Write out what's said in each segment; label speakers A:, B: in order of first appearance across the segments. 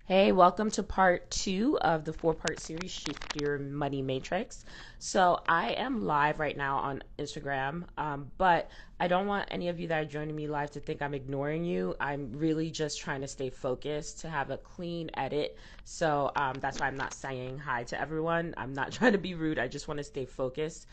A: Hey, welcome to part two of the four-part series, Shift Your Money Matrix. So I am live right now on Instagram, but I don't want any of you that are joining me live to think I'm ignoring you. I'm really just trying to stay focused to have a clean edit. So that's why I'm not saying hi to everyone. I'm not trying to be rude. I just want to stay focused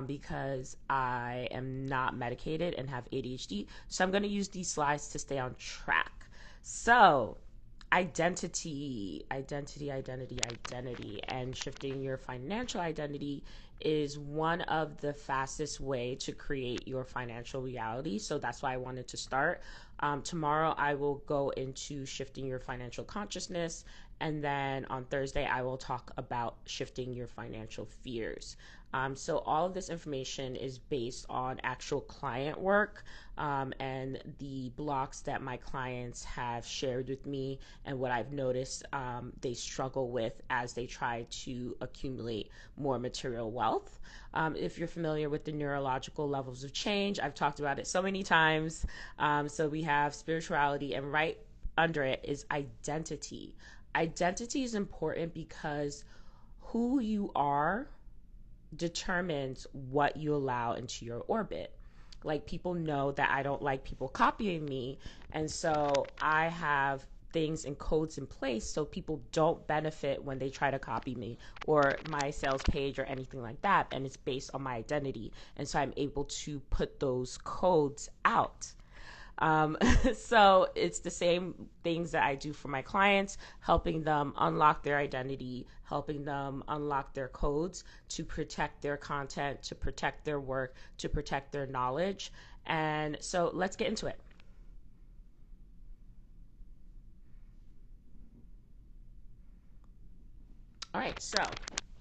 A: because I am not medicated and have ADHD. So I'm going to use these slides to stay on track. So identity, and shifting your financial identity is one of the fastest way to create your financial reality. So that's why I wanted to start. Tomorrow I will go into shifting your financial consciousness, and then on Thursday I will talk about shifting your financial fears. So all of this information is based on actual client work and the blocks that my clients have shared with me and what I've noticed they struggle with as they try to accumulate more material wealth. If you're familiar with the neurological levels of change, I've talked about it so many times. So we have spirituality, and right under it is identity. Identity is important because who you are determines what you allow into your orbit. Like, people know that I don't like people copying me, and so I have things and codes in place so people don't benefit when they try to copy me or my sales page or anything like that. And it's based on my identity, and so I'm able to put those codes out. Um, so it's the same things that I do for my clients, helping them unlock their identity, helping them unlock their codes to protect their content, to protect their work, to protect their knowledge. And so let's get into it. All right, so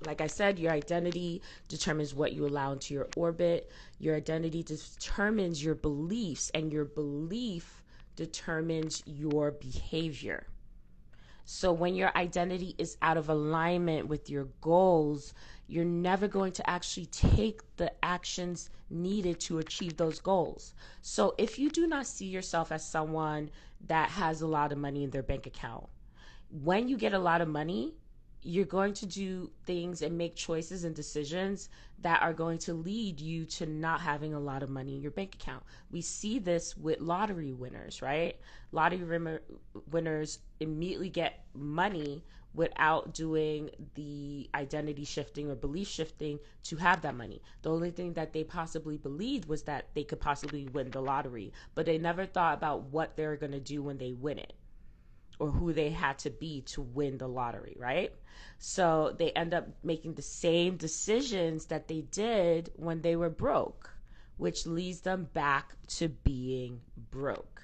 A: like I said, your identity determines what you allow into your orbit. Your identity determines your beliefs, and your belief determines your behavior. So when your identity is out of alignment with your goals, you're never going to actually take the actions needed to achieve those goals. So if you do not see yourself as someone that has a lot of money in their bank account, when you get a lot of money, you're going to do things and make choices and decisions that are going to lead you to not having a lot of money in your bank account. We see this with lottery winners, right? Winners immediately get money without doing the identity shifting or belief shifting to have that money. The only thing that they possibly believed was that they could possibly win the lottery, but they never thought about what they're going to do when they win it, or who they had to be to win the lottery, right? So they end up making the same decisions that they did when they were broke, which leads them back to being broke.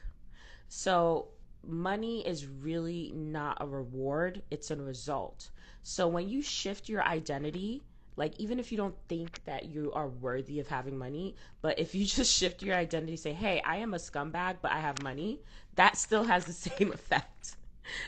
A: So money is really not a reward, it's a result. So when you shift your identity, like, even if you don't think that you are worthy of having money, but if you just shift your identity, say, hey, I am a scumbag, but I have money, that still has the same effect.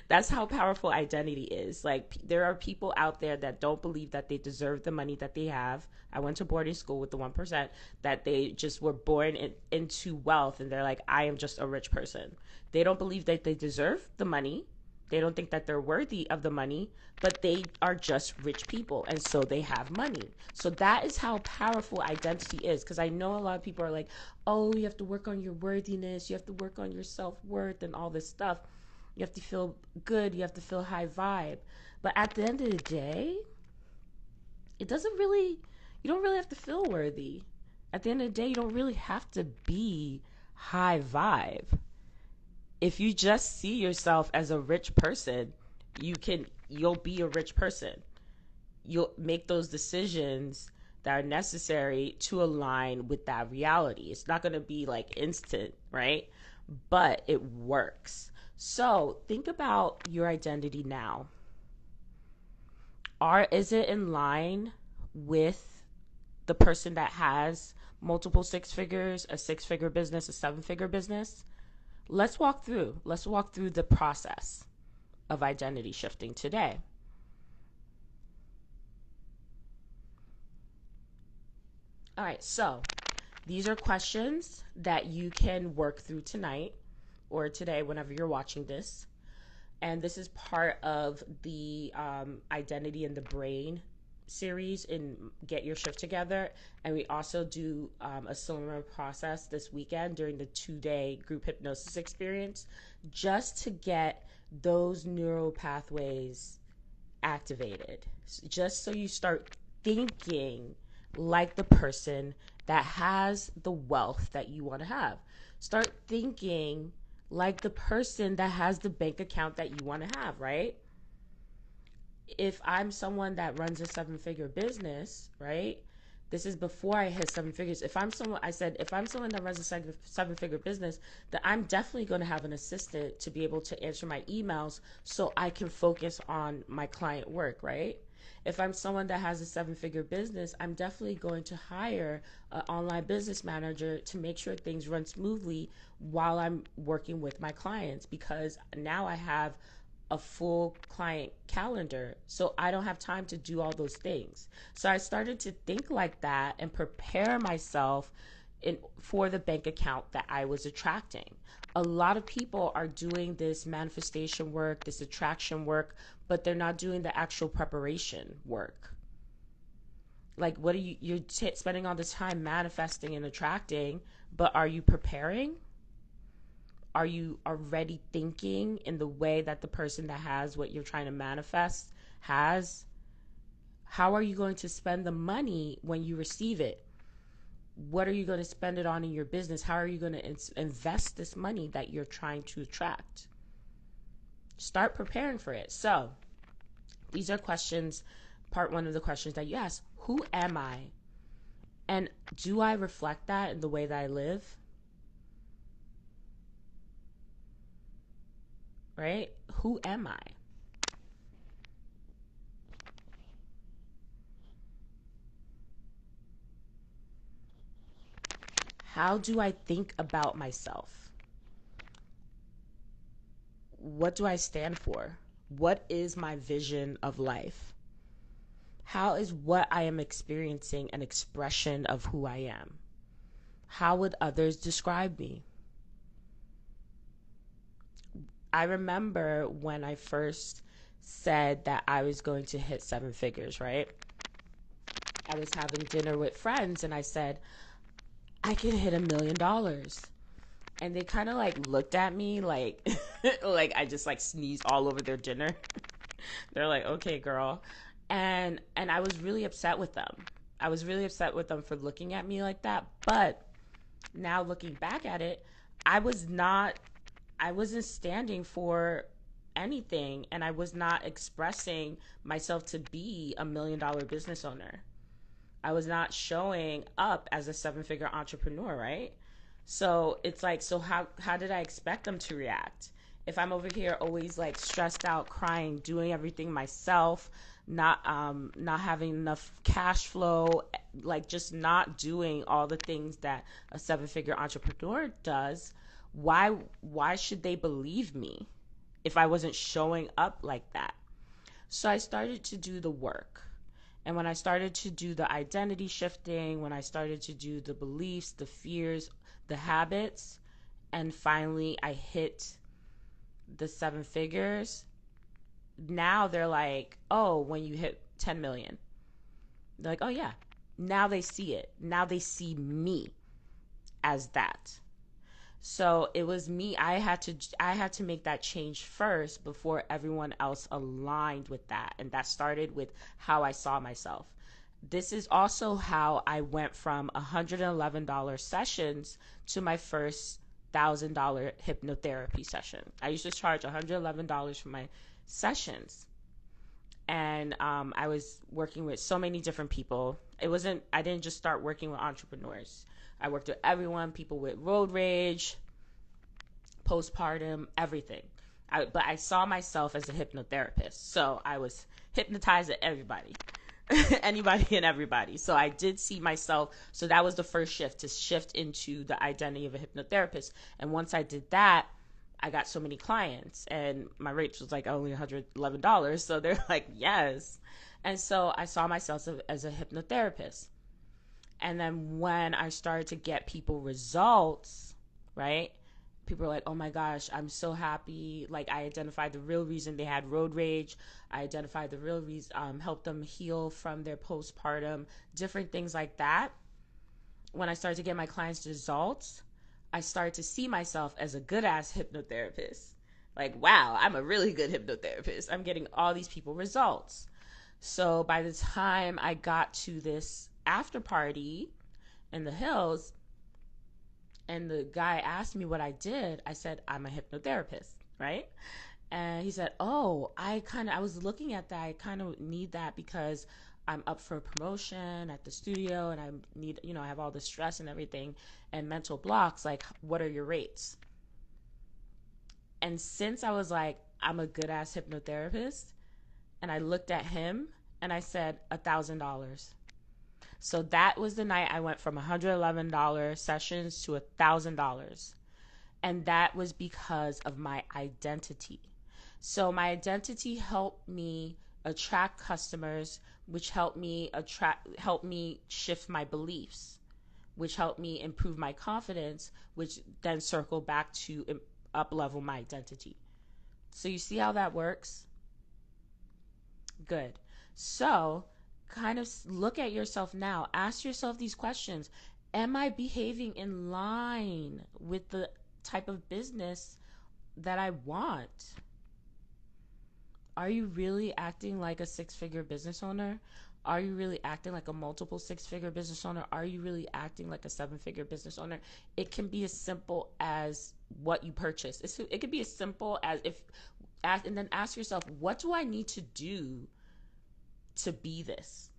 A: That's how powerful identity is. Like, there are people out there that don't believe that they deserve the money that they have. I went to boarding school with the 1% that they just were born into wealth, and they're like, I am just a rich person. They don't believe that they deserve the money. They don't think that they're worthy of the money, but they are just rich people, and so they have money. So that is how powerful identity is. Because I know a lot of people are like, oh, you have to work on your worthiness, you have to work on your self-worth and all this stuff. You have to feel good. You have to feel high vibe. But at the end of the day, it doesn't really, you don't really have to feel worthy. At the end of the day, you don't really have to be high vibe. If you just see yourself as a rich person, you'll be a rich person. You'll make those decisions that are necessary to align with that reality. It's not going to be like instant, right? But it works. So think about your identity now. Is it in line with the person that has multiple six figures, a six-figure business, a seven-figure business? Let's walk through the process of identity shifting today. All right, so these are questions that you can work through tonight or today, whenever you're watching this. And this is part of the Identity in the Brain series in Get Your Shift Together. And we also do a similar process this weekend during the 2-day group hypnosis experience, just to get those neural pathways activated, just so you start thinking like the person that has the wealth that you want to have. Start thinking like the person that has the bank account that you want to have, right? If I'm someone that runs a 7-figure business, right? This is before I hit 7 figures. If I'm someone that runs a 7-figure business, then I'm definitely going to have an assistant to be able to answer my emails so I can focus on my client work, right? If I'm someone that has a 7-figure business, I'm definitely going to hire an online business manager to make sure things run smoothly while I'm working with my clients, because now I have a full client calendar, so I don't have time to do all those things. So I started to think like that and prepare myself for the bank account that I was attracting. A lot of people are doing this manifestation work, this attraction work, but they're not doing the actual preparation work. Like, what are you're spending all this time manifesting and attracting, but are you preparing? Are you already thinking in the way that the person that has what you're trying to manifest has? How are you going to spend the money when you receive it? What are you going to spend it on in your business? How are you going to invest this money that you're trying to attract? Start preparing for it. So these are questions, part one of the questions that you ask. Who am I? And do I reflect that in the way that I live? Right? Who am I? How do I think about myself? What do I stand for? What is my vision of life? How is what I am experiencing an expression of who I am? How would others describe me? I remember when I first said that I was going to hit 7 figures, right? I was having dinner with friends and I said, I can hit $1 million. And they kind of like looked at me like, like I just like sneezed all over their dinner. They're like, okay, girl. And I was really upset with them. I was really upset with them for looking at me like that. But now looking back at it, I wasn't standing for anything, and I was not expressing myself to be a $1 million business owner. I was not showing up as a 7-figure entrepreneur, right? So it's like, so how did I expect them to react? If I'm over here always like stressed out, crying, doing everything myself, not having enough cash flow, like just not doing all the things that a 7-figure entrepreneur does, why should they believe me if I wasn't showing up like that? So I started to do the work. And when I started to do the identity shifting, when I started to do the beliefs, the fears, the habits, and finally I hit the 7 figures, now they're like, oh, when you hit 10 million, they're like, oh yeah, now they see it. Now they see me as that. So it was me. I had to make that change first before everyone else aligned with that. And that started with how I saw myself. This is also how I went from $111 sessions to my first $1,000 hypnotherapy session. I used to charge $111 for my sessions. And I was working with so many different people. I didn't just start working with entrepreneurs. I worked with everyone, people with road rage, postpartum, everything. But I saw myself as a hypnotherapist. So I was hypnotizing everybody, anybody and everybody. So I did see myself. So that was the first shift, to shift into the identity of a hypnotherapist. And once I did that, I got so many clients, and my rate was like only $111. So they're like, yes. And so I saw myself as a hypnotherapist. And then when I started to get people results, right? People are like, oh my gosh, I'm so happy. Like, I identified the real reason they had road rage. I identified the real reason, helped them heal from their postpartum, different things like that. When I started to get my clients results, I started to see myself as a good ass hypnotherapist. Like, wow, I'm a really good hypnotherapist. I'm getting all these people results. So by the time I got to this after party in the hills, and the guy asked me what I did, I said, I'm a hypnotherapist, right? And he said, oh, I was looking at that. I kind of need that because I'm up for a promotion at the studio and I need, I have all the stress and everything and mental blocks. Like, what are your rates? And since I was like, I'm a good ass hypnotherapist, and I looked at him and I said, $1,000. So that was the night I went from $111 sessions to $1,000. And that was because of my identity. So my identity helped me attract customers, which helped me shift my beliefs, which helped me improve my confidence, which then circled back to up level my identity. So you see how that works? Good. So kind of look at yourself now. Ask yourself these questions. Am I behaving in line with the type of business that I want? Are you really acting like a six-figure business owner? Are you really acting like a multiple six-figure business owner? Are you really acting like a seven-figure business owner? It can be as simple as what you purchase. It could be as simple as and then ask yourself, what do I need to do to be this?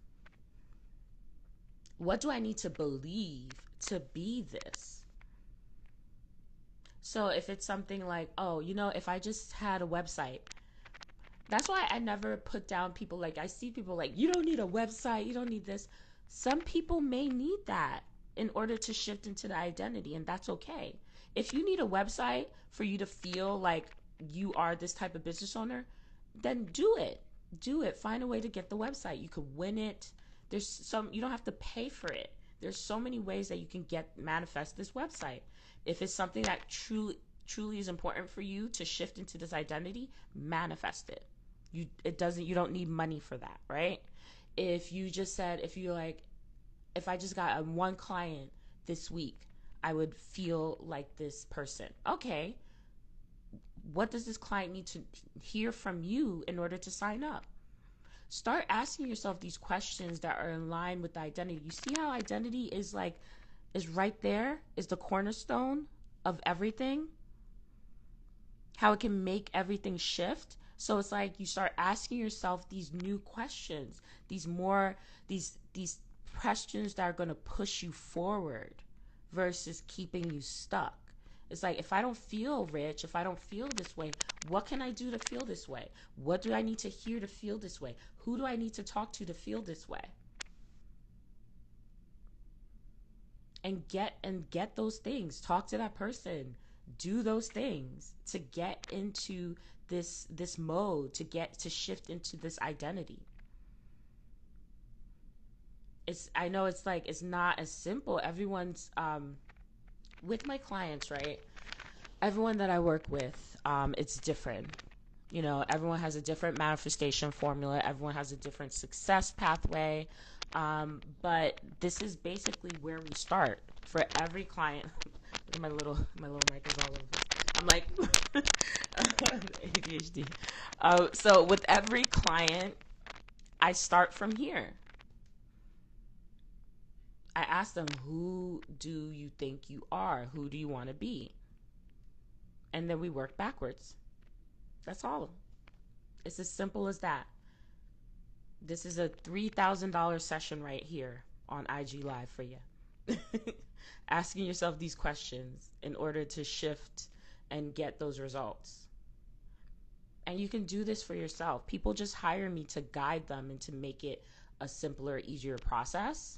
A: What do I need to believe to be this? So if it's something like, oh, if I just had a website, that's why I never put down people. Like, I see people like, you don't need a website, you don't need this. Some people may need that in order to shift into the identity, and that's okay. If you need a website for you to feel like you are this type of business owner, then do it. Find a way to get the website. You could win it. You don't have to pay for it. There's so many ways that you can manifest this website. If it's something that truly is important for you to shift into this identity, manifest it. You don't need money for that, right? If I just got one client this week, I would feel like this person. Okay. What does this client need to hear from you in order to sign up? Start asking yourself these questions that are in line with the identity. You see how identity is right there, is the cornerstone of everything? How it can make everything shift. So it's like you start asking yourself these new questions, these questions that are going to push you forward versus keeping you stuck. It's like, if I don't feel rich, if I don't feel this way, what can I do to feel this way? What do I need to hear to feel this way? Who do I need to talk to feel this way? And get those things. Talk to that person. Do those things to get into this mode, to shift into this identity. I know it's not as simple. Everyone's with my clients, right? Everyone that I work with, it's different. Everyone has a different manifestation formula. Everyone has a different success pathway. But this is basically where we start for every client. Look at my little mic is all over. I'm like ADHD. So with every client, I start from here. I ask them, who do you think you are? Who do you want to be? And then we work backwards. That's all. It's as simple as that. This is a $3,000 session right here on IG Live for you. Asking yourself these questions in order to shift and get those results. And you can do this for yourself. People just hire me to guide them and to make it a simpler, easier process.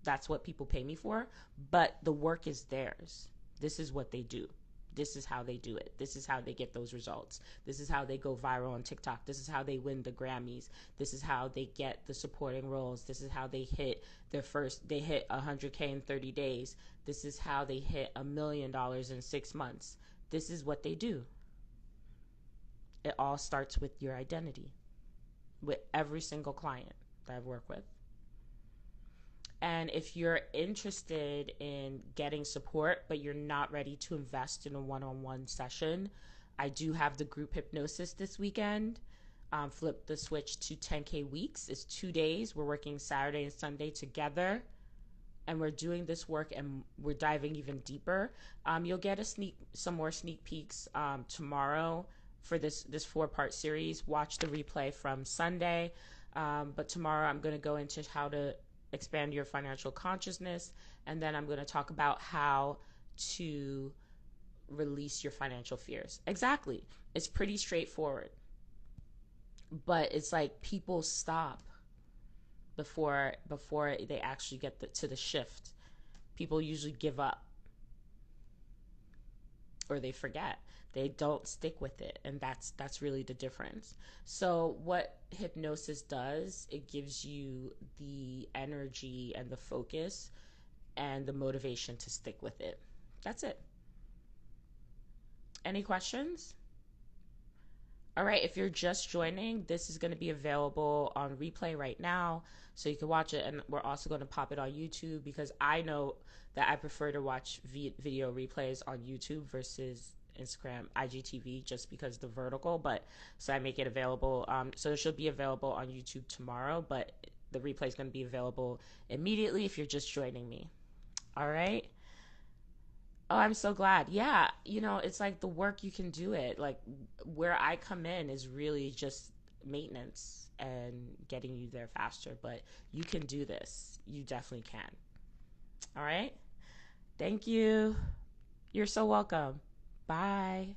A: That's what people pay me for. But the work is theirs. This is what they do. This is how they do it. This is how they get those results. This is how they go viral on TikTok. This is how they win the Grammys. This is how they get the supporting roles. This is how they hit they hit 100K in 30 days. This is how they hit $1 million in 6 months. This is what they do. It all starts with your identity, with every single client that I've worked with. And if you're interested in getting support, but you're not ready to invest in a one-on-one session, I do have the group hypnosis this weekend. Flip the switch to 10K weeks. It's 2 days. We're working Saturday and Sunday together, and we're doing this work, and we're diving even deeper. You'll get some more sneak peeks tomorrow for this 4-part series. Watch the replay from Sunday. But tomorrow I'm going to go into how to expand your financial consciousness, and then I'm going to talk about how to release your financial fears. Exactly. It's pretty straightforward, but it's like people stop before they actually get to the shift. People usually give up, or they forget. They don't stick with it, and that's really the difference. So what hypnosis does, it gives you the energy and the focus and the motivation to stick with it. That's it. Any questions? All right, if you're just joining, this is going to be available on replay right now, so you can watch it, and we're also going to pop it on YouTube, because I know that I prefer to watch video replays on YouTube versus Instagram, IGTV, just because the vertical, but so I make it available. So it should be available on YouTube tomorrow, but the replay is going to be available immediately if you're just joining me. All right. Oh, I'm so glad. Yeah, it's like the work, you can do it. Like, where I come in is really just maintenance and getting you there faster, but you can do this. You definitely can. All right. Thank you. You're so welcome. Bye.